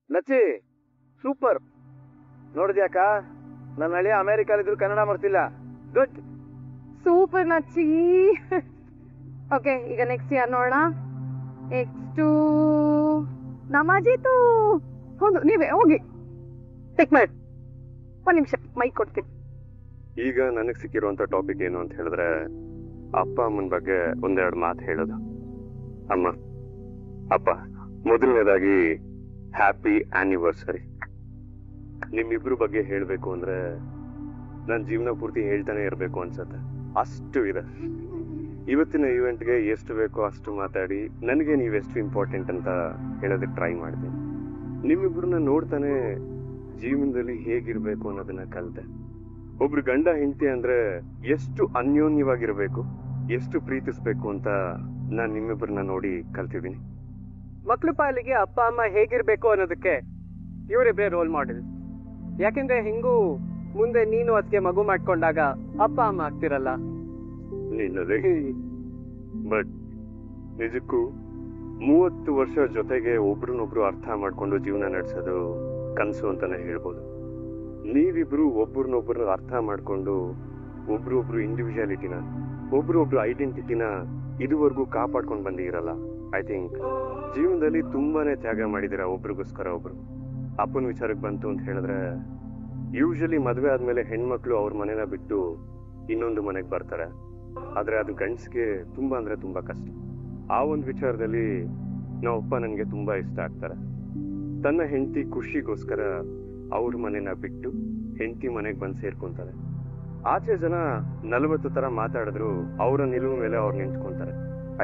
Lachchi super. ನೋಡಿದ್ಯಾಕ ನನ್ನ ಹಳ್ಳಿ ಅಮೆರಿಕಲ್ಲಿದ್ರು ಕನ್ನಡ ಮರ್ತಿಲ್ಲ. ಗುಡ್ ಸೂಪರ್ ನಚ್ಚಿ. ಓಕೆ, ಈಗ ನೆಕ್ಸ್ಟ್ ಯಾರು ನೋಡೋಣ. ನೆಕ್ಸ್ಟ್ ನಮಾಜಿತು. ಹೌದು, ನೀವೇ ಹೋಗಿ ಟೇಕ್ ಮಾಡಿ. ಒಂದು ನಿಮಿಷ ಮೈಕ್ ಕೊಡ್ತೀನಿ. ಈಗ ನನಗೆ ಸಿಕ್ಕಿರುವಂತ ಟಾಪಿಕ್ ಏನು ಅಂತ ಹೇಳಿದ್ರೆ, ಅಪ್ಪ ಅಮ್ಮನ ಬಗ್ಗೆ ಒಂದೆರಡು ಮಾತು ಹೇಳೋದು. ಅಮ್ಮ, ಅಪ್ಪ, ಮೊದಲನೇದಾಗಿ ಹ್ಯಾಪಿ ಆನಿವರ್ಸರಿ. ನಿಮ್ಮಿಬ್ರು ಬಗ್ಗೆ ಹೇಳ್ಬೇಕು ಅಂದ್ರೆ ನನ್ನ ಜೀವನ ಪೂರ್ತಿ ಹೇಳ್ತಾನೆ ಇರಬೇಕು ಅನ್ಸತ್ತೆ, ಅಷ್ಟು ಇದೆ. ಇವತ್ತಿನ ಇವೆಂಟ್ಗೆ ಎಷ್ಟು ಬೇಕೋ ಅಷ್ಟು ಮಾತಾಡಿ ನನಗೆ ನೀವೆಷ್ಟು ಇಂಪಾರ್ಟೆಂಟ್ ಅಂತ ಹೇಳೋದಕ್ಕೆ ಟ್ರೈ ಮಾಡ್ತೀನಿ. ನಿಮ್ಮಿಬ್ರನ್ನ ನೋಡ್ತಾನೆ ಜೀವನದಲ್ಲಿ ಹೇಗಿರ್ಬೇಕು ಅನ್ನೋದನ್ನ ಕಲಿತೆ. ಒಬ್ರು ಗಂಡ ಹೆಂಡತಿ ಅಂದ್ರೆ ಎಷ್ಟು ಅನ್ಯೋನ್ಯವಾಗಿರ್ಬೇಕು, ಎಷ್ಟು ಪ್ರೀತಿಸ್ಬೇಕು ಅಂತ ನಾನು ನಿಮ್ಮಿಬ್ರನ್ನ ನೋಡಿ ಕಲ್ತಿದ್ದೀನಿ. ಮಕ್ಳು ಪಾಲಿಗೆ ಅಪ್ಪ ಅಮ್ಮ ಹೇಗಿರ್ಬೇಕು ಅನ್ನೋದಕ್ಕೆ ಇವರಿಬ್ಬರೇ ರೋಲ್ ಮಾಡೆಲ್. ಯಾಕೆಂದ್ರೆ ಹಿಂಗೂ ಮುಂದೆ ನೀನು ಅದಕ್ಕೆ ಮಗು ಮಾಡ್ಕೊಂಡಾಗ ಅಪ್ಪ ಅಮ್ಮ ಆಗ್ತಿರಲ್ಲ. ಬಟ್ ನಿಜಕ್ಕೂ 30 ವರ್ಷ ಜೊತೆಗೆ ಒಬ್ರನ್ನೊಬ್ರು ಅರ್ಥ ಮಾಡ್ಕೊಂಡು ಜೀವನ ನಡೆಸೋದು ಕನಸು ಅಂತಾನೆ ಹೇಳ್ಬೋದು. ನೀವಿಬ್ರು ಒಬ್ರನ್ನೊಬ್ರು ಅರ್ಥ ಮಾಡ್ಕೊಂಡು ಒಬ್ರೊಬ್ರು ಇಂಡಿವಿಜುವಾಲಿಟಿನ, ಒಬ್ರೊಬ್ರು ಐಡೆಂಟಿಟಿನ ಇದುವರೆಗೂ ಕಾಪಾಡ್ಕೊಂಡು ಬಂದಿರಲ್ಲ. ಐ ಥಿಂಕ್ ಜೀವನದಲ್ಲಿ ತುಂಬಾನೇ ತ್ಯಾಗ ಮಾಡಿದಿರ ಒಬ್ರಿಗೋಸ್ಕರ ಒಬ್ರು. ಅಪ್ಪನ ವಿಚಾರಕ್ಕೆ ಬಂತು ಅಂತ ಹೇಳಿದ್ರೆ, ಯೂಶಲಿ ಮದುವೆ ಆದ್ಮೇಲೆ ಹೆಣ್ಮಕ್ಳು ಅವ್ರ ಮನೆನ ಬಿಟ್ಟು ಇನ್ನೊಂದು ಮನೆಗೆ ಬರ್ತಾರೆ. ಆದ್ರೆ ಅದು ಗಂಡ್ಸ್ಗೆ ತುಂಬಾ ಅಂದ್ರೆ ತುಂಬಾ ಕಷ್ಟ. ಆ ಒಂದು ವಿಚಾರದಲ್ಲಿ ನಮ್ಮಪ್ಪ ನನಗೆ ತುಂಬಾ ಇಷ್ಟ ಆಗ್ತಾರೆ. ತನ್ನ ಹೆಂಡತಿ ಖುಷಿಗೋಸ್ಕರ ಅವ್ರ ಮನೆನ ಬಿಟ್ಟು ಹೆಂಡತಿ ಮನೆಗೆ ಬಂದು ಸೇರ್ಕೊಂತಾರೆ. ಆಚೆ ಜನ 40 ತರ ಮಾತಾಡಿದ್ರು ಅವರ ನಿಲುವು ಮೇಲೆ ಅವ್ರು ನಿಂತ್ಕೊಂತಾರೆ.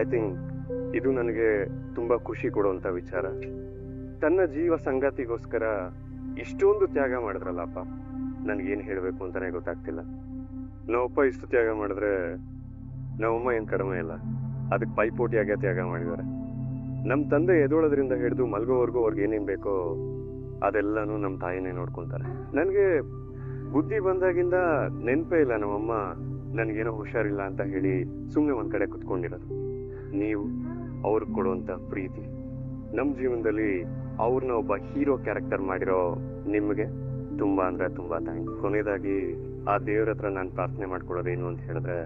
ಐ ಥಿಂಕ್ ಇದು ನನಗೆ ತುಂಬಾ ಖುಷಿ ಕೊಡುವಂತ ವಿಚಾರ. ತನ್ನ ಜೀವ ಸಂಗಾತಿಗೋಸ್ಕರ ಇಷ್ಟೊಂದು ತ್ಯಾಗ ಮಾಡಿದ್ರಲ್ಲಪ್ಪ, ನನ್ಗೇನ್ ಹೇಳ್ಬೇಕು ಅಂತಾನೆ ಗೊತ್ತಾಗ್ತಿಲ್ಲ. ನಾವಪ್ಪ ಇಷ್ಟು ತ್ಯಾಗ ಮಾಡಿದ್ರೆ ನಮ್ಮಮ್ಮ ಏನ್ ಕಡಿಮೆ ಇಲ್ಲ, ಅದಕ್ಕೆ ಪೈಪೋಟಿಯಾಗೆ ತ್ಯಾಗ ಮಾಡಿದ್ದಾರೆ. ನಮ್ ತಂದೆ ಎದೋಳೋದ್ರಿಂದ ಹಿಡಿದು ಮಲ್ಗೋವರೆಗೂ ಅವ್ರಿಗೆ ಏನೇನ್ ಬೇಕೋ ಅದೆಲ್ಲಾನು ನಮ್ಮ ತಾಯಿನೇ ನೋಡ್ಕೊಂತಾರೆ. ನನ್ಗೆ ಬುದ್ಧಿ ಬಂದಾಗಿಂದ ನೆನ್ಪೇ ಇಲ್ಲ ನಮ್ಮಮ್ಮ ನನ್ಗೇನೋ ಹುಷಾರಿಲ್ಲ ಅಂತ ಹೇಳಿ ಸುಮ್ನೆ ಒಂದ್ ಕಡೆ ಕುತ್ಕೊಂಡಿರೋದು. ನೀವು ಅವ್ರಿಗೆ ಕೊಡುವಂತ ಪ್ರೀತಿ, ನಮ್ ಜೀವನದಲ್ಲಿ ಅವ್ರನ್ನ ಒಬ್ಬ ಹೀರೋ ಕ್ಯಾರೆಕ್ಟರ್ ಮಾಡಿರೋ ನಿಮ್ಗೆ ತುಂಬಾ ಅಂದ್ರೆ ತುಂಬಾ ಥ್ಯಾಂಕ್ಸ್. ಕೊನೆಯದಾಗಿ ಆ ದೇವ್ರ ಹತ್ರ ನಾನು ಪ್ರಾರ್ಥನೆ ಮಾಡ್ಕೊಳ್ಳೋದೇನು ಅಂತ ಹೇಳಿದ್ರೆ,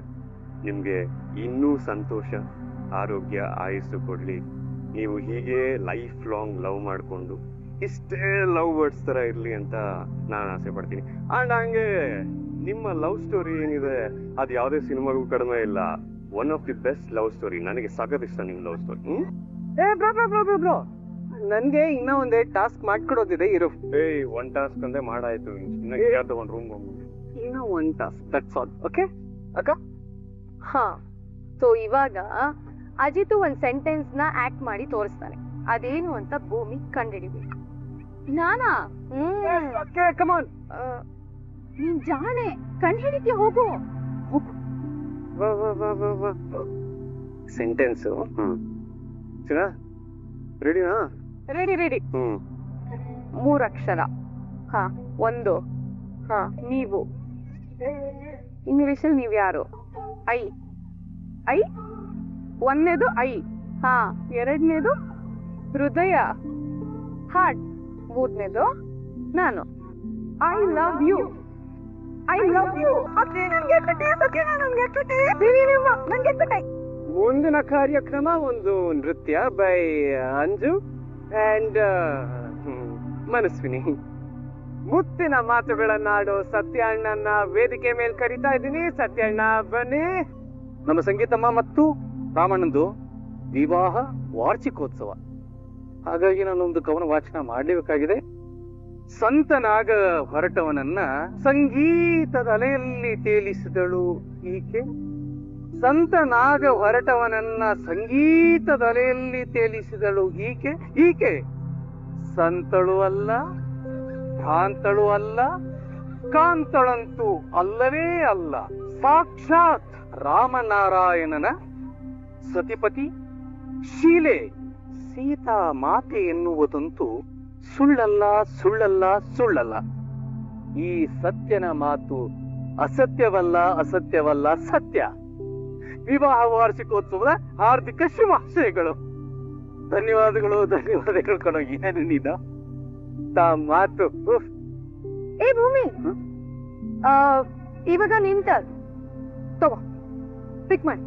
ನಿಮ್ಗೆ ಇನ್ನೂ ಸಂತೋಷ, ಆರೋಗ್ಯ, ಆಯುಸ್ಸು ಕೊಡ್ಲಿ. ನೀವು ಹೀಗೆ ಲೈಫ್ ಲಾಂಗ್ ಲವ್ ಮಾಡ್ಕೊಂಡು ಇಷ್ಟೇ ಲವ್ ವರ್ಡ್ಸ್ ತರ ಇರ್ಲಿ ಅಂತ ನಾನು ಆಸೆ ಪಡ್ತೀನಿ. ಅಂಡ್ ಹಂಗೆ ನಿಮ್ಮ ಲವ್ ಸ್ಟೋರಿ ಏನಿದೆ ಅದು ಯಾವುದೇ ಸಿನಿಮಾಗೂ ಕಡಿಮೆ ಇಲ್ಲ. One of the best love story. ನನಗೆ ಸಖತ್ ಇಷ್ಟ ನಿಮ್ ಲವ್ ಸ್ಟೋರಿ. ಬ್ರೋ, ನನ್ಗೆ ಇನ್ನ ಒಂದೇ ಟಾಸ್ಕ್ ಮಾಡ್ಕೊಡೋದಿದೆ. ಇರು. ಒಂದ್ ಟಾಸ್ಕ್ ಅಂದೆ ಮಾಡಾಯ್ತು, ಒಂದ್ ರೂಮ್ ಇನ್ನ ಒಂದ್ ಟಾಸ್ಕ್, ದಟ್ಸ್ ಆಲ್. ಓಕೆ ಅಕ್ಕ? ಹಾ, ಸೊ ಇವಾಗ ಅಜಿತು ಒಂದ್ ಸೆಂಟೆನ್ಸ್ ನ ಆಕ್ಟ್ ಮಾಡಿ ತೋರಿಸ್ತಾನೆ. ಅದೇನು ಅಂತ ಭೂಮಿ ಕಂಡಿಡಿಬೇಕು. ನಾನಾ? ಕಮಾನ್. ನೀನ್ ಜಾಣೆ, ಕಂಡಿಡಿದ್ಯ. ಹೋಗು. ಸೆಂಟೆನ್ಸ್ ರೆಡಿನಾ? ರೆಡಿ. 3 ಅಕ್ಷರ. ಹಾ, 1. ಹಾ, ನೀವು. ಇಂಗ್ಲಿಷ್ ಅಲ್ಲಿ ನೀವ್ ಯಾರು? ಐ. 1ನೇದು ಐ. ಹಾ, 2ನೇದು ಹೃದಯ, ಹಾರ್ಟ್. 3ನೇದು ನಾನು. I love you. ಮುಂದಿನ ಕಾರ್ಯಕ್ರಮ ಒಂದು ನೃತ್ಯ ಬೈ ಅಂಜು ಅಂಡ್ ಮನಸ್ವಿನಿ. ಮುತ್ತಿನ ಮಾತುಗಳನ್ನಾಡೋ ಸತ್ಯಣ್ಣನ ವೇದಿಕೆ ಮೇಲೆ ಕರೀತಾ ಇದ್ದೀನಿ. ಸತ್ಯಣ್ಣ ಬನ್ನಿ. ನಮ್ಮ ಸಂಗೀತಮ್ಮ ಮತ್ತು ರಾಮಣ್ಣಂದು ವಿವಾಹ ವಾರ್ಷಿಕೋತ್ಸವ, ಹಾಗಾಗಿ ನಾನೊಂದು ಕವನ ವಾಚನ ಮಾಡಲೇಬೇಕಾಗಿದೆ. ಸಂತನಾಗ ಹೊರಟವನನ್ನ ಸಂಗೀತದ ಅಲೆಯಲ್ಲಿ ತೇಲಿಸಿದಳು ಈಕೆ. ಸಂತನಾಗ ಹೊರಟವನನ್ನ ಸಂಗೀತದ ಅಲೆಯಲ್ಲಿ ತೇಲಿಸಿದಳು ಈಕೆ ಸಂತಳು ಅಲ್ಲ, ಭ್ರಾಂತಳು ಅಲ್ಲ, ಕಾಂತಳಂತೂ ಅಲ್ಲವೇ ಅಲ್ಲ. ಸಾಕ್ಷಾತ್ ರಾಮನಾರಾಯಣನ ಸತಿಪತಿ ಶೀಲೆ ಸೀತಾ ಮಾತೆ ಎನ್ನುವುದಂತೂ ಸುಳ್ಳಲ್ಲ. ಈ ಸತ್ಯನ ಮಾತು ಅಸತ್ಯವಲ್ಲ, ಸತ್ಯ. ವಿವಾಹ ವಾರ್ಷಿಕೋತ್ಸವದ ಹಾರ್ದಿಕ ಶುಭಾಶಯಗಳು. ಧನ್ಯವಾದಗಳು ಕಣೋ. ಏನು ನೀನು ಎಂತ ಮಾತು ಉಫ್. ಏ ಭೂಮಿ ಇವಾಗ ನಿಂತ ತಗೋ ಪಿಕ್ ಮಾಡಿ.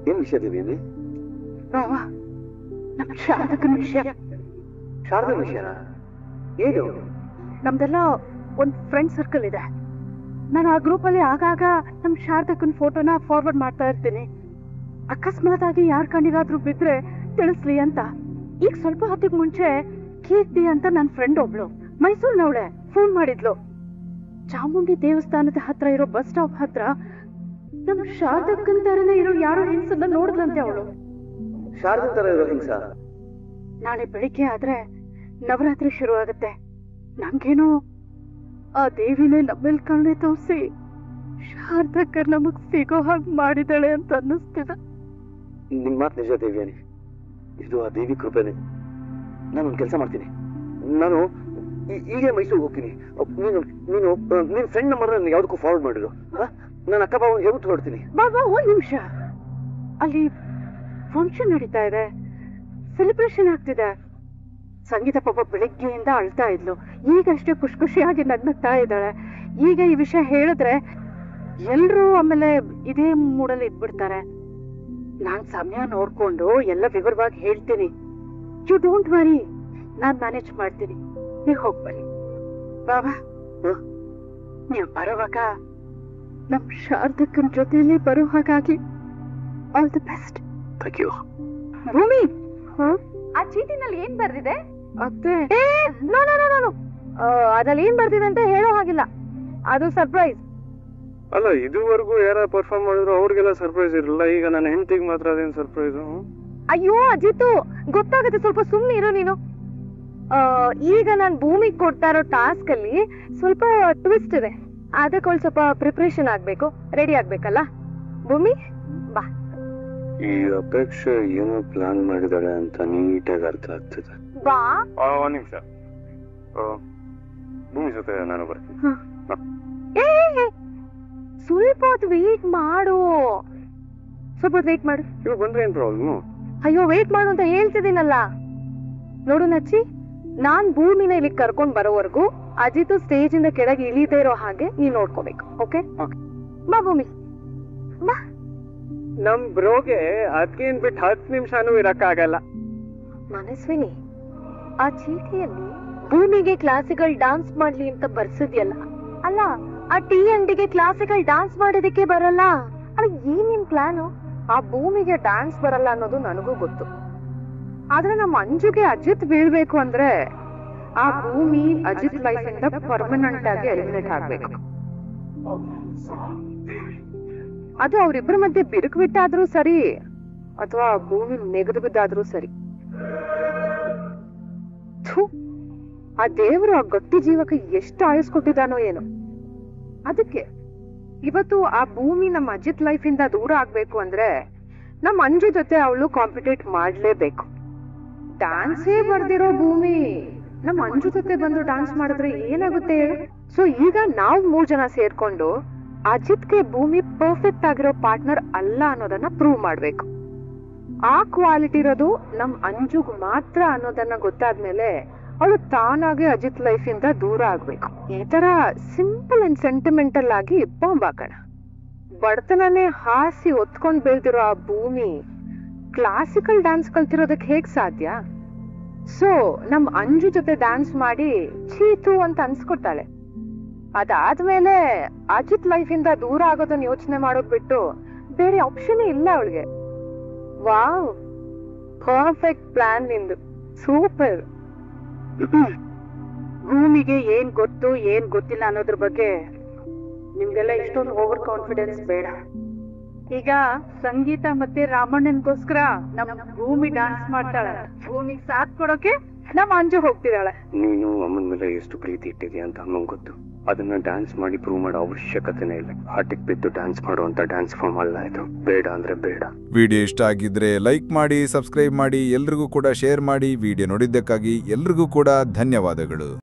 ಏನ್ ವಿಷಯ ದೇವಿ? ನಮ್ಮ ಶಾರದಕ್ಕನ ವಿಷಯ. ಶಾರದಾ ವಿಷಯನ? ಏನು? ನಮ್ದೆಲ್ಲ ಒಂದ್ ಫ್ರೆಂಡ್ ಸರ್ಕಲ್ ಇದೆ. ನಾನು ಆ ಗ್ರೂಪ್ ಅಲ್ಲಿ ಆಗಾಗ ನಮ್ ಶಾರದಕ್ಕನ ಫೋಟೋನ ಫಾರ್ವರ್ಡ್ ಮಾಡ್ತಾ ಇರ್ತೀನಿ. ಅಕಸ್ಮಾತ್ ಆಗಿ ಯಾರ ಕಣ್ಣಿಗಾದ್ರೂ ಬಿದ್ರೆ ತಿಳಿಸ್ಲಿ ಅಂತ. ಈಗ ಸ್ವಲ್ಪ ಹೊತ್ತಿಗೆ ಮುಂಚೆ ಕೀರ್ತಿ ಅಂತ ನನ್ನ ಫ್ರೆಂಡ್ ಒಬ್ಳು ಮೈಸೂರಿನವಳೆ ಫೋನ್ ಮಾಡಿದ್ಲು. ಚಾಮುಂಡಿ ದೇವಸ್ಥಾನದ ಹತ್ರ ಇರೋ ಬಸ್ ಸ್ಟಾಪ್ ಹತ್ರ ನಮ್ಮ ಶಾರದಕ್ಕನ್ ತರನೇ ಇರೋ ಯಾರೋ ಹೆಂಗಸನ್ನ ನೋಡಿದ್ಲಂತೆ ಅವಳು. ಶಾರದಾ ತರ ಇರೋ ಹಿಂಸ? ನಾಳೆ ಬೆಳಿಗ್ಗೆ ಆದ್ರೆ ನವರಾತ್ರಿ ಶುರು ಆಗುತ್ತೆ. ನಮ್ಗೇನೋ ಆ ದೇವಿನೇ ನಮ್ಮೇಲ್ ಕರುಣೆ ತೋರಿಸಿ ಶಾರದಕ್ಕರ್ ನಮಗ್ ಸಿಗೋ ಹಾಗೆ ಮಾಡಿದಾಳೆ ಅಂತ ಅನ್ನಿಸ್ತಿದೆ. ನಿಮ್ ಮಾತು ನಿಜ ದೇವಿಯಾನಿ, ಇದು ಆ ದೇವಿ ಕೃಪೆನೆ. ನಾನೊಂದು ಕೆಲಸ ಮಾಡ್ತೀನಿ. ನಾನು ಈಗ ಮೈಸೂರಿಗೆ ಹೋಗ್ತೀನಿ. ನಿನ್ ಫ್ರೆಂಡ್ ನಂಬರ್ ಯಾವ್ದಕ್ಕೂ ಫಾರ್ವರ್ಡ್ ಮಾಡಿರು. ನಾನು ಅಕ್ಕ ಬಾವ ಹೇಳ್ಬಿಟ್ಟು ಹೊರಡ್ತೀನಿ. ಬಾಬಾ ಒಂದ್ ನಿಮಿಷ, ಅಲ್ಲಿ ಫಂಕ್ಷನ್ ನಡೀತಾ ಇದೆ, ಸೆಲೆಬ್ರೇಷನ್ ಆಗ್ತಿದೆ. ಸಂಗೀತ ಪಾಪ ಬೆಳಿಗ್ಗೆಯಿಂದ ಅಳ್ತಾ ಇದ್ಲು, ಈಗಷ್ಟೇ ಖುಷಿ ಖುಷಿಯಾಗಿ ನಗ್ನಗ್ತಾ ಇದ್ದಾಳೆ. ಈಗ ಈ ವಿಷಯ ಹೇಳಿದ್ರೆ ಎಲ್ರೂ ಆಮೇಲೆ ಇದೇ ಮೂಡಲ್ಲಿ ಇದ್ಬಿಡ್ತಾರೆ. ನಾನ್ ಸಮಯ ನೋಡ್ಕೊಂಡು ಎಲ್ಲ ವಿವರವಾಗಿ ಹೇಳ್ತೀನಿ. ಯು ಡೋಂಟ್ ವರಿ, ನಾನ್ ಮ್ಯಾನೇಜ್ ಮಾಡ್ತೀನಿ. ನೀವು ಹೋಗ್ಬನ್ನಿ. ಬಾಬಾ ನೀವು ಬರೋವಾಗ ನಮ್ ಶಾರದಕ್ಕನ್ ಜೊತೆಲಿ ಬರೋ ಹಾಗಾಗಿ all the best. Thank you. Bhoomi, ಆ ಚೀಟಿನಲ್ಲಿ ಏನ್ ಬರ್ದಿದೆ? ಅದ್ರಲ್ಲಿ ಏನ್ ಬರ್ದಿದೆ ಅಂತ ಹೇಳೋ ಹಾಗಿಲ್ಲ, ಅದು ಸರ್ಪ್ರೈಸ್. ಅಲ್ಲ, ಇದುವರೆಗೂ ಯಾರ ಪರ್ಫಾರ್ಮ್ ಮಾಡಿದ್ರು ಅವ್ರಿಗೆಲ್ಲ ಸರ್ಪ್ರೈಸ್ ಇರಲಿಲ್ಲ. ಈಗ ನನ್ನ ಹೆಂಡತಿಗೆ ಮಾತ್ರ ಅದೇನು ಸರ್ಪ್ರೈಸು? ಅಯ್ಯೋ ಅಜಿತು, ಗೊತ್ತಾಗುತ್ತೆ, ಸ್ವಲ್ಪ ಸುಮ್ಮನೆ ಇರೋ ನೀನು. ಈಗ ನಾನು ಭೂಮಿಗೆ ಕೊಡ್ತಾ ಇರೋ ಟಾಸ್ಕ್ ಅಲ್ಲಿ ಸ್ವಲ್ಪ ಟ್ವಿಸ್ಟ್ ಇದೆ. ಅದಕ್ಕೆ ಸ್ವಲ್ಪ ಪ್ರಿಪರೇಷನ್ ಆಗ್ಬೇಕು, ರೆಡಿ ಆಗ್ಬೇಕಲ್ಲ. ಭೂಮಿ ಬಾ. ಈ ಅಪೇಕ್ಷೆ ಏನೋ ಪ್ಲಾನ್ ಮಾಡಿದಾಳೆ ಅಂತ ನೀಟಾಗಿ ಅರ್ಥ ಆಗ್ತದೆ. ಬಾ. ಒಂದ್ ನಿಮಿಷ, ಭೂಮಿ ಜೊತೆ ನಾನು ಬರ್ತೀನಿ. ಸ್ವಲ್ಪ ಹೊತ್ತು ವೇಟ್ ಮಾಡು, ಸ್ವಲ್ಪ ಹೊತ್ತು ವೇಟ್ ಮಾಡು. ಇವಾಗ ಬಂದ್ರೆ ಏನ್ ಪ್ರಾಬ್ಲಮ್? ಅಯ್ಯೋ ವೇಟ್ ಮಾಡು ಅಂತ ಹೇಳ್ತಿದ್ದೀನಲ್ಲ. ನೋಡು ನಚ್ಚಿ, ನಾನ್ ಭೂಮಿನ ಇಲ್ಲಿ ಕರ್ಕೊಂಡ್ ಬರೋವರೆಗೂ ಅಜಿತ್ ಸ್ಟೇಜ್ ಇಂದ ಕೆಳಗೆ ಇಳಿದೇ ಇರೋ ಹಾಗೆ ನೀನ್ ನೋಡ್ಕೋಬೇಕು. ಓಕೆ ಬಾ ಭೂಮಿ ಬಾ. ನಮ್ ಬ್ರೋಗೆ ಅದ್ಕೇನ್ ಬಿಟ್ಟು 10 ನಿಮಿಷನೂ ಇರಕ್ಕಾಗಲ್ಲ. ಮನಸ್ವಿನಿ, ಆ ಚೀಟಿಯಲ್ಲಿ ಭೂಮಿಗೆ ಕ್ಲಾಸಿಕಲ್ ಡಾನ್ಸ್ ಮಾಡ್ಲಿ ಅಂತ ಬರ್ಸಿದ್ಯಲ್ಲ, ಅಲ್ಲ ಆ ಟೀ ಅಂಗಡಿಗೆ ಕ್ಲಾಸಿಕಲ್ ಡಾನ್ಸ್ ಮಾಡೋದಕ್ಕೆ ಬರಲ್ಲ. ಅಲ್ಲ ಏನ್ ನಿನ್ ಪ್ಲಾನು? ಆ ಭೂಮಿಗೆ ಡಾನ್ಸ್ ಬರಲ್ಲ ಅನ್ನೋದು ನನಗೂ ಗೊತ್ತು. ಆದ್ರೆ ನಮ್ಮ ಅಂಜುಗೆ ಅಜಿತ್ ಬೀಳ್ಬೇಕು ಅಂದ್ರೆ ಆ ಭೂಮಿ ಅಜಿತ್ ಲೈಫ್ ಇಂದ ಪರ್ಮನೆಂಟ್ ಆಗಿ ಎಲಿಮಿನೇಟ್ ಆಗ್ಬೇಕು. ಅದು ಅವ್ರಿಬ್ರ ಮಧ್ಯೆ ಬಿರುಕು ಬಿಟ್ಟಾದ್ರೂ ಸರಿ, ಅಥವಾ ಭೂಮಿ ನೆಗೆದು ಬಿದ್ದಾದ್ರೂ ಸರಿ. ಆ ದೇವರು ಆ ಗಟ್ಟಿ ಜೀವಕ್ಕೆ ಎಷ್ಟು ಆಯಸ್ ಕೊಟ್ಟಿದ್ದಾನೋ ಏನೋ. ಅದಕ್ಕೆ ಇವತ್ತು ಆ ಭೂಮಿ ನಮ್ಮ ಅಜಿತ್ ಲೈಫ್ ಇಂದ ದೂರ ಆಗ್ಬೇಕು ಅಂದ್ರೆ ನಮ್ಮ ಅಂಜು ಜೊತೆ ಅವಳು ಕಾಂಪಿಟೇಟ್ ಮಾಡ್ಲೇಬೇಕು. ಡ್ಯಾನ್ಸೇ ಬರ್ದಿರೋ ಭೂಮಿ ನಮ್ಮ ಅಂಜು ಜೊತೆ ಬಂದು ಡ್ಯಾನ್ಸ್ ಮಾಡಿದ್ರೆ ಏನಾಗುತ್ತೆ ಹೇಳು? ಸೊ ಈಗ ನಾವು 3 ಜನ ಸೇರ್ಕೊಂಡು ಅಜಿತ್ಗೆ ಭೂಮಿ ಪರ್ಫೆಕ್ಟ್ ಆಗಿರೋ ಪಾರ್ಟ್ನರ್ ಅಲ್ಲ ಅನ್ನೋದನ್ನ ಪ್ರೂವ್ ಮಾಡ್ಬೇಕು. ಆ ಕ್ವಾಲಿಟಿ ಇರೋದು ನಮ್ ಅಂಜುಗ್ ಮಾತ್ರ ಅನ್ನೋದನ್ನ ಗೊತ್ತಾದ್ಮೇಲೆ ಅವಳು ತಾನಾಗೆ ಅಜಿತ್ ಲೈಫ್ ಇಂದ ದೂರ ಆಗ್ಬೇಕು. ಈ ತರ ಸಿಂಪಲ್ ಅಂಡ್ ಸೆಂಟಿಮೆಂಟಲ್ ಆಗಿ ಬಾಂಬ್ ಹಾಕೋಣ. ಬಡತನನೇ ಹಾಸಿ ಒತ್ಕೊಂಡ್ ಬೆಳ್ದಿರೋ ಆ ಭೂಮಿ ಕ್ಲಾಸಿಕಲ್ ಡ್ಯಾನ್ಸ್ ಕಲ್ತಿರೋದಕ್ಕೆ ಹೇಗ್ ಸಾಧ್ಯ? ಸೊ ನಮ್ ಅಂಜು ಜೊತೆ ಡ್ಯಾನ್ಸ್ ಮಾಡಿ ಚೀತು ಅಂತ ಅನ್ಸ್ಕೊತಾಳೆ. ಅದಾದ್ಮೇಲೆ ಅಜಿತ್ ಲೈಫ್ ಇಂದ ದೂರ ಆಗೋದನ್ನ ಯೋಚನೆ ಮಾಡೋದ್ ಬಿಟ್ಟು ಬೇರೆ ಆಪ್ಷನ್ ಇಲ್ಲ ಅವಳಿಗೆ. ವಾವ್, ಪರ್ಫೆಕ್ಟ್ ಪ್ಲಾನ್ ನಿಂದು, ಸೂಪರ್. ಭೂಮಿಗೆ ಏನ್ ಗೊತ್ತು ಏನ್ ಗೊತ್ತಿಲ್ಲ ಅನ್ನೋದ್ರ ಬಗ್ಗೆ ನಿಮ್ಗೆಲ್ಲ ಇಷ್ಟೊಂದು ಓವರ್ ಕಾನ್ಫಿಡೆನ್ಸ್ ಬೇಡ. ಈಗ ಸಂಗೀತ ಮತ್ತೆ ರಾಮಣ್ಣನ್ಗೋಸ್ಕರ ನಮ್ ಭೂಮಿ ಡಾನ್ಸ್ ಮಾಡ್ತಾಳೆ. ಭೂಮಿಗೆ ಸಾಥ್ ಕೊಡೋಕೆ ನಮ್ ಅಂಜು ಹೋಗ್ತಿದ್ದಾಳೆ. ನೀನು ಅಮ್ಮನ ಮೇಲೆ ಎಷ್ಟು ಪ್ರೀತಿ ಇಟ್ಟಿದ್ಯಾ ಅಂತ ಅಮ್ಮಂಗೆ ಗೊತ್ತು. ಅದನ್ನ ಡ್ಯಾನ್ಸ್ ಮಾಡಿ ಪ್ರೂವ್ ಮಾಡೋ ಅವಶ್ಯಕತೆನೇ ಇಲ್ಲ. ಹಾಟಿಗೆ ಬಿದ್ದು ಡ್ಯಾನ್ಸ್ ಮಾಡುವಂತ ಡ್ಯಾನ್ಸ್ ಫಾರ್ಮ್ ಅಲ್ಲ ಇದು. ಬೇಡ ಅಂದ್ರೆ ಬೇಡ. ವಿಡಿಯೋ ಇಷ್ಟ ಆಗಿದ್ರೆ ಲೈಕ್ ಮಾಡಿ, ಸಬ್ಸ್ಕ್ರೈಬ್ ಮಾಡಿ, ಎಲ್ರಿಗೂ ಕೂಡ ಶೇರ್ ಮಾಡಿ. ವಿಡಿಯೋ ನೋಡಿದ್ದಕ್ಕಾಗಿ ಎಲ್ರಿಗೂ ಕೂಡ ಧನ್ಯವಾದಗಳು.